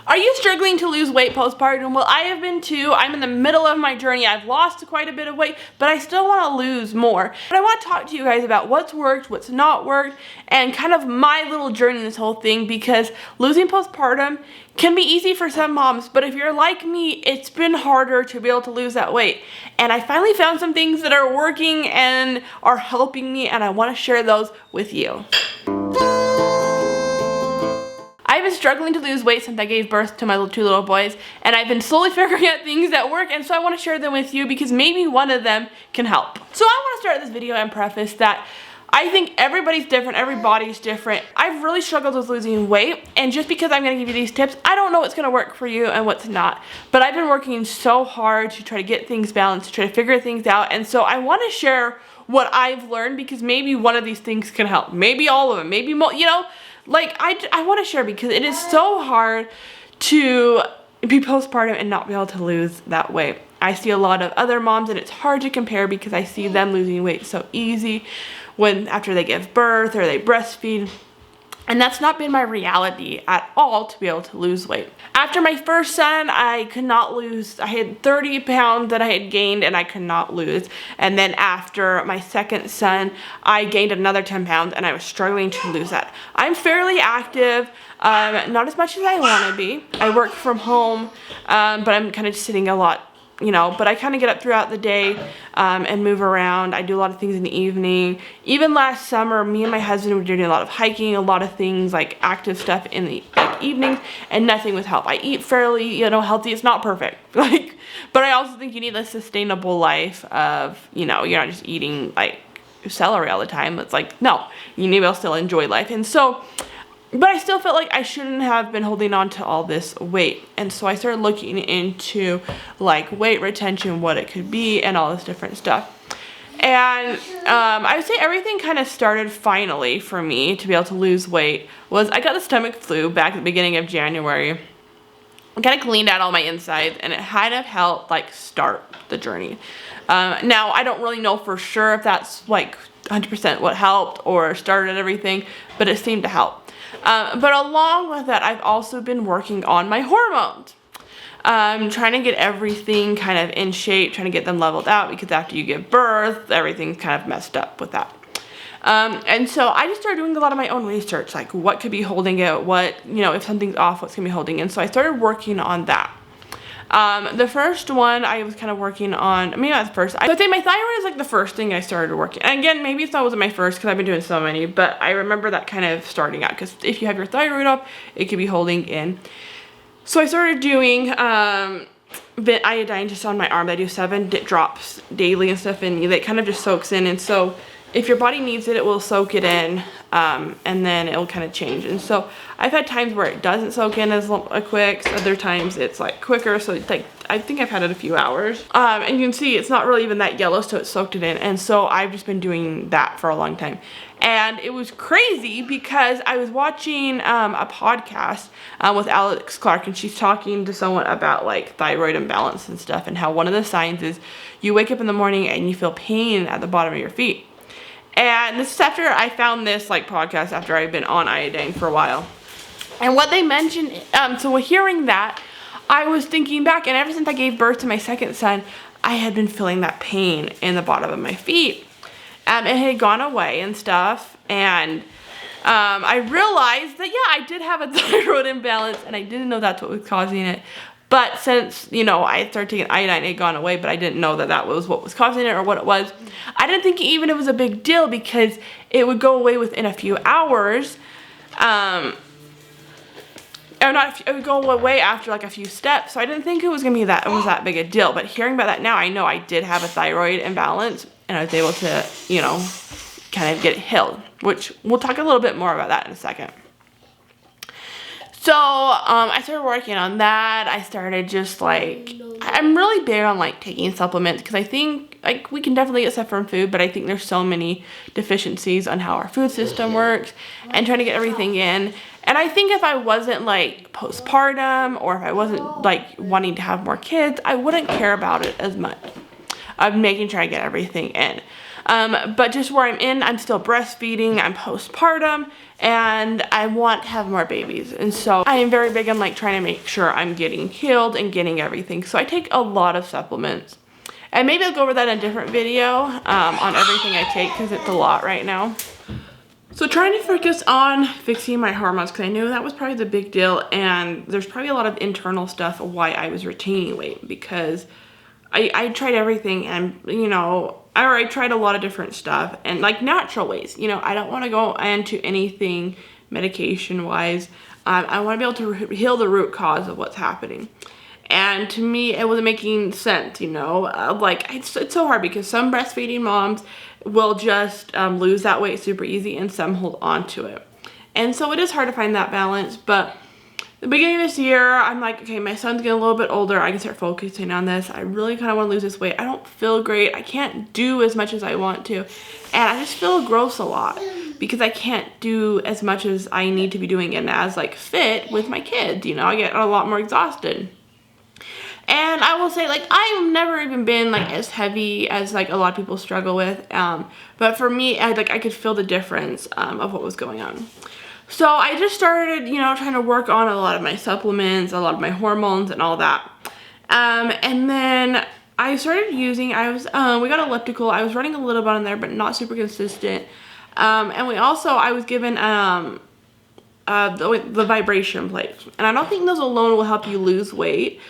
Are you struggling to lose weight postpartum? Well, I have been too. I'm in the middle of my journey. I've lost quite a bit of weight, but I still want to lose more. But I want to talk to you guys about what's worked, what's not worked, and kind of my little journey in this whole thing, because losing postpartum can be easy for some moms, but if you're like me, it's been harder to be able to lose that weight. And I finally found some things that are working and are helping me, and I want to share those with you. I've been struggling to lose weight since I gave birth to my two little boys, and I've been slowly figuring out things that work, and so I want to share them with you because maybe one of them can help. So I want to start this video and preface that I think everybody's different, every body's different. I've really struggled with losing weight, and just because I'm going to give you these tips, I don't know what's going to work for you and what's not. But I've been working so hard to try to get things balanced, to try to figure things out, and so I want to share what I've learned because maybe one of these things can help. Maybe all of them, maybe more, you know. Like, I want to share because it is so hard to be postpartum and not be able to lose that weight. I see a lot of other moms, and it's hard to compare because I see them losing weight so easy when after they give birth or they breastfeed. And that's not been my reality at all, to be able to lose weight. After my first son, I could not lose. I had 30 pounds that I had gained and I could not lose. And then after my second son, I gained another 10 pounds and I was struggling to lose that. I'm fairly active, not as much as I want to be. I work from home, but I'm kind of sitting a lot, you know, but I kind of get up throughout the day and move around. I do a lot of things in the evening. Even last summer, me and my husband were doing a lot of hiking, a lot of things like active stuff in the evenings, and nothing with help. I eat fairly, you know, healthy. It's not perfect, like, but I also think you need a sustainable life of, you know, you're not just eating like celery all the time. It's like, no, you need to be able to still enjoy life. And so, but I still felt like I shouldn't have been holding on to all this weight. And so I started looking into like weight retention, what it could be, and all this different stuff. And I would say everything kind of started finally for me to be able to lose weight was I got the stomach flu back at the beginning of January. I kind of cleaned out all my insides, and it kind of helped like start the journey. Now I don't really know for sure if that's like 100% what helped or started everything, but it seemed to help. But along with that, I've also been working on my hormones. Trying to get everything kind of in shape, trying to get them leveled out, because after you give birth, everything's kind of messed up with that. And so I just started doing a lot of my own research, like what could be holding it, what, you know, if something's off, what's gonna be holding it. And so I started working on that. The first one I was kind of working on, maybe not the first, I'd say my thyroid is like the first thing I started working. And again, maybe it's not wasn't my first because I've been doing so many, but I remember that kind of starting out, because if you have your thyroid up, it could be holding in. So I started doing iodine just on my arm. I do 7 drops daily and stuff, and it kind of just soaks in. And so if your body needs it, it will soak it in, and then it'll kind of change. And so I've had times where it doesn't soak in as quick, so other times it's like quicker. So it's like, I think I've had it a few hours. And you can see it's not really even that yellow, so it soaked it in. And so I've just been doing that for a long time. And it was crazy because I was watching a podcast with Alex Clark, and she's talking to someone about like thyroid imbalance and stuff, and how one of the signs is you wake up in the morning and you feel pain at the bottom of your feet. And this is after I found this like podcast after I've been on iodine for a while. And what they mentioned, so hearing that, I was thinking back, and ever since I gave birth to my second son, I had been feeling that pain in the bottom of my feet. It had gone away and stuff, and I realized that, yeah, I did have a thyroid imbalance, and I didn't know that's what was causing it. But since, you know, I had started taking iodine, it had gone away, but I didn't know that that was what was causing it or what it was. I didn't think even it was a big deal because it would go away within a few hours. Or not, it would go away after like a few steps. So I didn't think it was gonna be that, it was that big a deal. But hearing about that now, I know I did have a thyroid imbalance, and I was able to, you know, kind of get it healed, which we'll talk a little bit more about that in a second. So I started working on that. I started just like, I'm really big on like taking supplements, because I think like we can definitely get stuff from food, but I think there's so many deficiencies on how our food system works and trying to get everything in. And I think if I wasn't like postpartum, or if I wasn't like wanting to have more kids, I wouldn't care about it as much. of making sure I get everything in. But just where I'm in, I'm still breastfeeding, I'm postpartum, and I want to have more babies. And so I am very big on like trying to make sure I'm getting healed and getting everything. So I take a lot of supplements. And maybe I'll go over that in a different video on everything I take, because it's a lot right now. So trying to focus on fixing my hormones, because I knew that was probably the big deal, and there's probably a lot of internal stuff of why I was retaining weight, because I tried everything, and you know, I tried a lot of different stuff, and like natural ways, you know, I don't want to go into anything medication wise. I want to be able to heal the root cause of what's happening. And to me, it wasn't making sense, you know, like it's so hard, because some breastfeeding moms will just lose that weight super easy, and some hold on to it. And so it is hard to find that balance. But the beginning of this year, I'm like, okay, my son's getting a little bit older. I can start focusing on this. I really kind of want to lose this weight. I don't feel great. I can't do as much as I want to. And I just feel gross a lot, because I can't do as much as I need to be doing and as like fit with my kids. You know, I get a lot more exhausted. And I will say, like, I've never even been like as heavy as like a lot of people struggle with, but for me, I could feel the difference of what was going on. So I just started, you know, trying to work on a lot of my supplements, a lot of my hormones and all that. And then I started using, we got elliptical. I was running a little bit on there, but not super consistent. And I was given the vibration plates, and I don't think those alone will help you lose weight.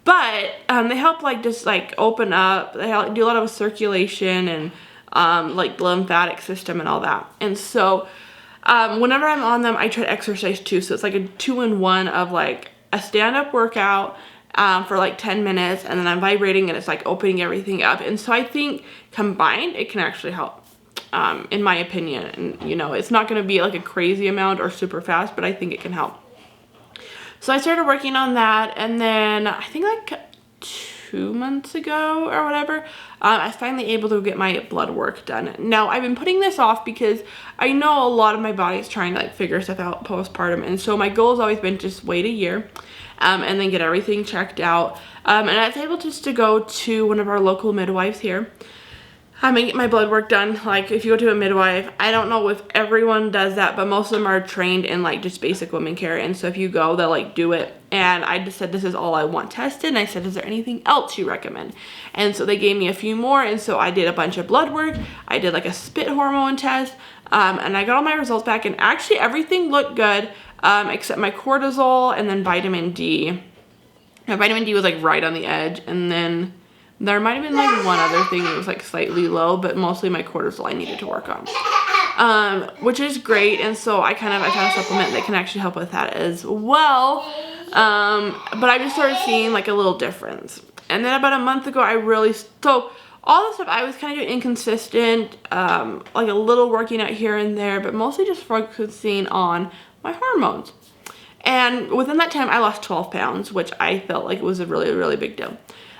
But they help like just like open up. They help do a lot of circulation and like the lymphatic system and all that. And so whenever I'm on them, I try to exercise too. So it's like a 2-in-1 of like a stand-up workout for like 10 minutes, and then I'm vibrating, and it's like opening everything up. And so I think combined, it can actually help, in my opinion. And you know, it's not going to be like a crazy amount or super fast, but I think it can help. So I started working on that, and then I think like 2 months ago or whatever, I was finally able to get my blood work done. Now, I've been putting this off because I know a lot of my body is trying to like figure stuff out postpartum, and so my goal has always been just wait a year and then get everything checked out. And I was able just to go to one of our local midwives here. I get my blood work done. Like, if you go to a midwife, I don't know if everyone does that, but most of them are trained in like just basic women care. And so if you go, they'll like do it. And I just said, this is all I want tested. And I said, is there anything else you recommend? And so they gave me a few more. And so I did a bunch of blood work. I did like a spit hormone test. And I got all my results back, and actually everything looked good, except my cortisol and then vitamin D. My vitamin D was like right on the edge. And then there might have been like one other thing that was like slightly low, but mostly my cortisol I needed to work on, which is great. And so I found a supplement that can actually help with that as well. But I just started seeing like a little difference. And then about a month ago, so all the stuff I was kind of doing inconsistent, like a little working out here and there, but mostly just focusing on my hormones. And within that time, I lost 12 pounds, which I felt like it was a really, really big deal.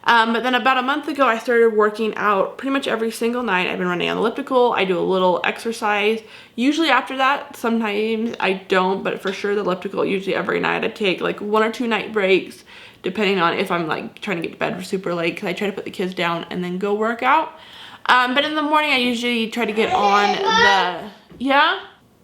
But then about a month ago, I started working out pretty much every single night. I've been running on elliptical. I do a little exercise. Usually after that, sometimes I don't, but for sure the elliptical, usually every night I take like 1 or 2 night breaks, depending on if I'm like trying to get to bed for super late, because I try to put the kids down and then go work out. But in the morning, I usually try to get on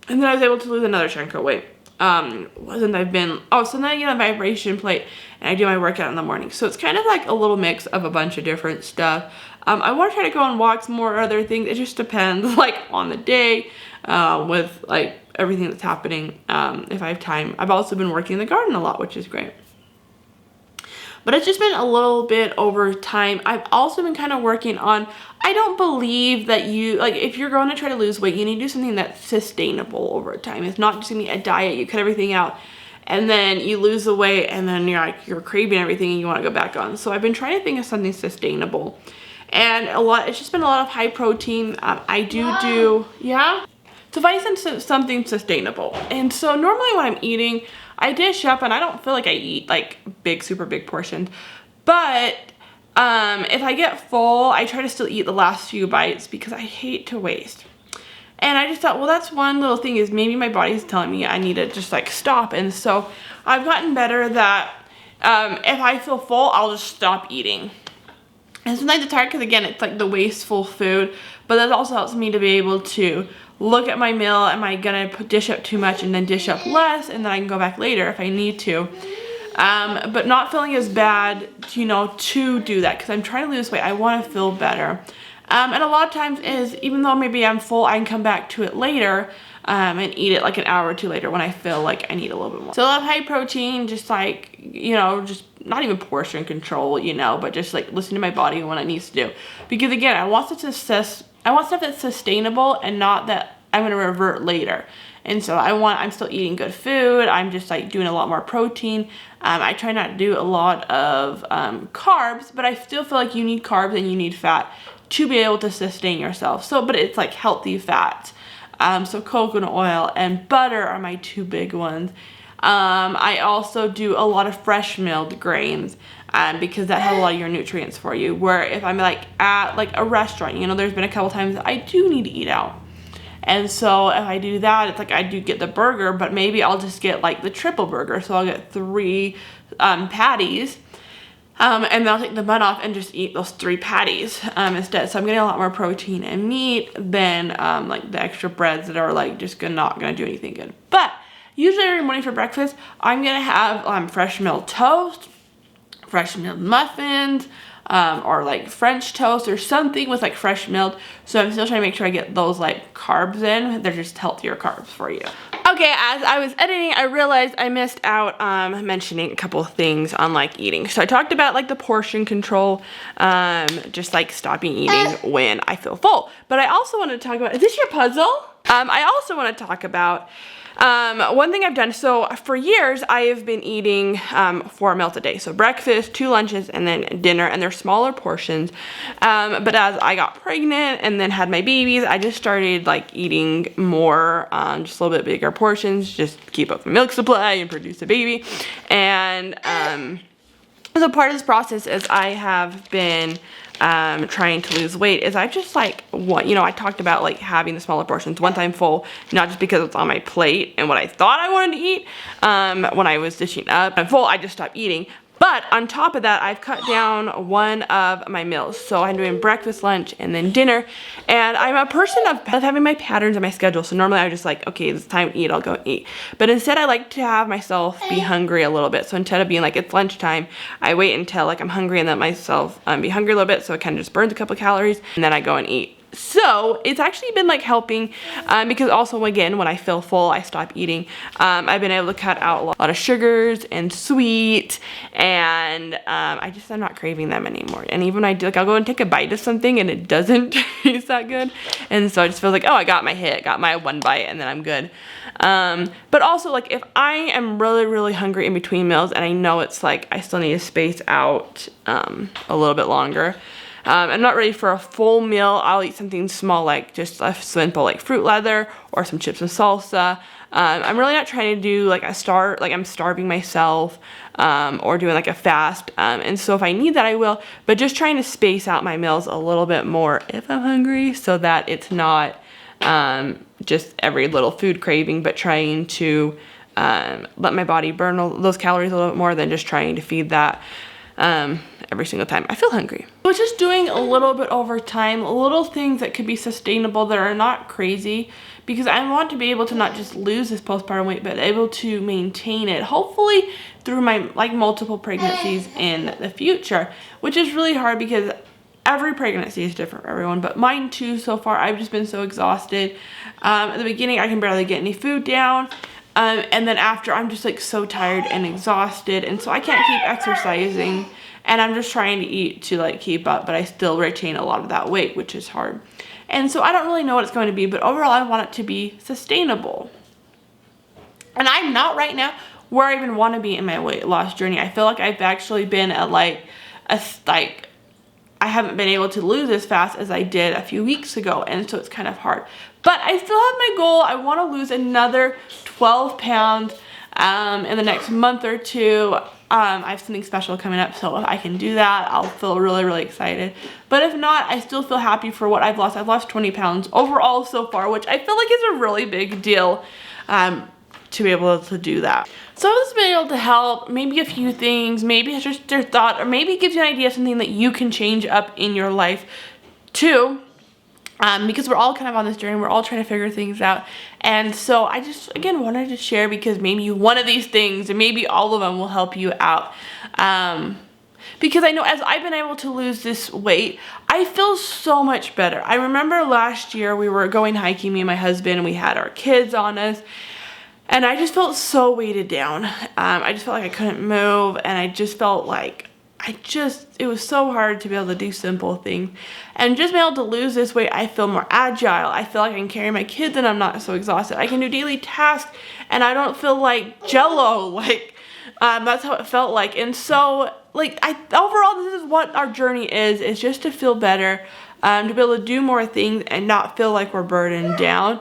and then I was able to lose another chunk of weight. So then I get a vibration plate, and I do my workout in the morning. So it's kind of like a little mix of a bunch of different stuff. I want to try to go on walks more, or other things. It just depends like on the day, with like everything that's happening, if I have time. I've also been working in the garden a lot, which is great. But it's just been a little bit over time. I've also been kind of working on, I don't believe that if you're going to try to lose weight, you need to do something that's sustainable over time. It's not just gonna be a diet, you cut everything out, and then you lose the weight, and then you're craving everything and you want to go back on. So I've been trying to think of something sustainable. And it's just been a lot of high protein. So finding something sustainable. And so normally when I'm eating, I dish up, and I don't feel like I eat like super big portions. But if I get full, I try to still eat the last few bites, because I hate to waste. And I just thought, well, that's one little thing, is maybe my body's telling me I need to just like stop. And so I've gotten better that if I feel full, I'll just stop eating. And sometimes it's hard because, again, it's like the wasteful food, but that also helps me to be able to look at my meal. Am I gonna dish up too much and then dish up less, and then I can go back later if I need to. But not feeling as bad, you know, to do that, because I'm trying to lose weight. I want to feel better. And a lot of times is, even though maybe I'm full, I can come back to it later and eat it like an hour or two later when I feel like I need a little bit more. So I love high protein, just like, you know, just not even portion control, you know, but just like listen to my body and what it needs to do. Because again, I want stuff that's sustainable and not that I'm going to revert later. And so I'm still eating good food. I'm just like doing a lot more protein. I try not to do a lot of carbs, but I still feel like you need carbs and you need fat to be able to sustain yourself. So, but it's like healthy fats. So coconut oil and butter are my two big ones. I also do a lot of fresh milled grains because that has a lot of your nutrients for you. Where if I'm like at like a restaurant, you know, there's been a couple times that I do need to eat out. And so if I do that, it's like I do get the burger, but maybe I'll just get like the triple burger. So I'll get 3 patties. And then I'll take the bun off and just eat those 3 patties instead. So I'm getting a lot more protein and meat than like the extra breads that are like just not gonna do anything good. But usually every morning for breakfast, I'm gonna have fresh milled toast, fresh milled muffins, or like French toast or something with like fresh milled. So I'm still trying to make sure I get those like carbs in. They're just healthier carbs for you. Okay, as I was editing, I realized I missed out mentioning a couple of things on like eating. So I talked about like the portion control, just like stopping eating when I feel full. But I also want to talk about, is this your puzzle? I also want to talk about one thing I've done. So for years, I have been eating 4 meals a day. So breakfast, 2 lunches, and then dinner, and they're smaller portions. But as I got pregnant and then had my babies, I just started like eating more, just a little bit bigger portions, just to keep up the milk supply and produce a baby. And so part of this process is I have been trying to lose weight is I just like what, you know, I talked about like having the smaller portions once I'm full, not just because it's on my plate and what I thought I wanted to eat. When I was dishing up, I'm full, I just stopped eating. But on top of that, I've cut down one of my meals. So I'm doing breakfast, lunch, and then dinner. And I'm a person of having my patterns and my schedule. So normally I just like, okay, it's time to eat, I'll go and eat. But instead I like to have myself be hungry a little bit. So instead of being like, it's lunchtime, I wait until like I'm hungry and let myself be hungry a little bit. So it kind of just burns a couple of calories and then I go and eat. So it's actually been like helping because also again when I feel full I stop eating. I've been able to cut out a lot of sugars and sweet, and I'm not craving them anymore. And even when I do, like I'll go and take a bite of something and it doesn't taste that good, and so I just feel like, oh, I got my hit, got my 1 bite, and then I'm good. But also like if I am really hungry in between meals and I know it's like I still need to space out a little bit longer, I'm not ready for a full meal, I'll eat something small like just a simple like fruit leather or some chips and salsa. I'm really not trying to do like I'm starving myself or doing like a fast, and so if I need that I will, but just trying to space out my meals a little bit more if I'm hungry so that it's not just every little food craving, but trying to let my body burn those calories a little bit more than just trying to feed that every single time I feel hungry. So it's just doing a little bit over time, little things that could be sustainable that are not crazy, because I want to be able to not just lose this postpartum weight, but able to maintain it, hopefully through my like multiple pregnancies in the future, which is really hard because every pregnancy is different for everyone, but mine too. So far I've just been so exhausted. At the beginning I can barely get any food down. And then after I'm just like so tired and exhausted, and so I can't keep exercising, and I'm just trying to eat to like keep up, but I still retain a lot of that weight, which is hard. And so I don't really know what it's going to be, but overall I want it to be sustainable. And I'm not right now where I even want to be in my weight loss journey. I feel like I've actually been at like I haven't been able to lose as fast as I did a few weeks ago, and so it's kind of hard. But I still have my goal. I want to lose another 12 pounds in the next month or 2. I have something special coming up, so if I can do that, I'll feel really excited. But if not, I still feel happy for what I've lost. I've lost 20 pounds overall so far, which I feel like is a really big deal. to be able to do that. So this has been able to help, maybe a few things, maybe it's just your thought, or maybe it gives you an idea of something that you can change up in your life too. Because we're all kind of on this journey, we're all trying to figure things out. And so I just, again, wanted to share because maybe one of these things, and maybe all of them, will help you out. Because I know as I've been able to lose this weight, I feel so much better. I remember last year we were going hiking, me and my husband, and we had our kids on us. And I just felt so weighted down. I just felt like I couldn't move, and I just felt like it was so hard to be able to do simple things. And just being able to lose this weight, I feel more agile. I feel like I can carry my kids and I'm not so exhausted. I can do daily tasks and I don't feel like jello. Like, that's how it felt like. And so, like, overall, this is what our journey is just to feel better, to be able to do more things and not feel like we're burdened down.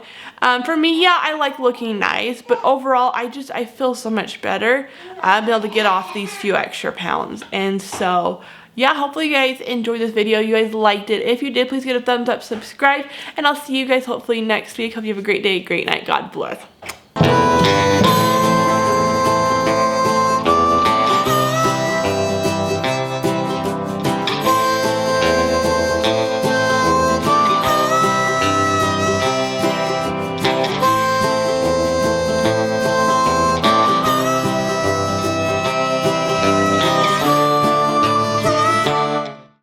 For me, yeah, I like looking nice, but overall, I feel so much better. I'll be able to get off these few extra pounds. And so, yeah, hopefully you guys enjoyed this video. You guys liked it. If you did, please get a thumbs up, subscribe, and I'll see you guys hopefully next week. Hope you have a great day, great night. God bless.